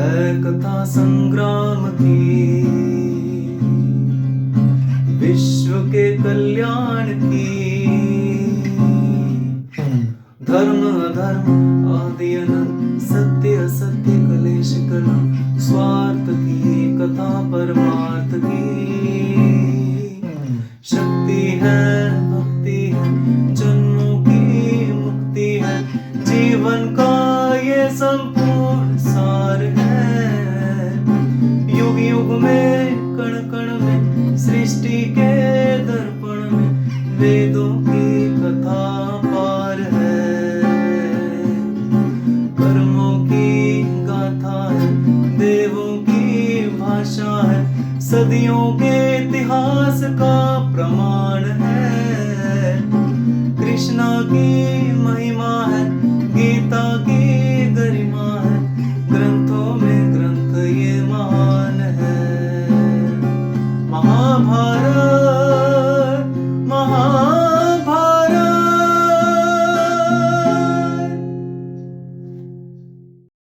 है कथा संग्राम की, विश्व के कल्याण की। धर्म अधर्म आदि अनंत, सत्य असत्य कलेश कलह, स्वार्थ की कथा परमार्थ की। शक्ति है भक्ति है, जन्मों की मुक्ति है, जीवन का ये संपूर्ण सार है। युग युग में कण कण में, सृष्टि के दर्पण में, वेदों की कथा पार है। कर्मों की गाथा है, देवों की भाषा है, सदियों के इतिहास का प्रमाण है। कृष्णा की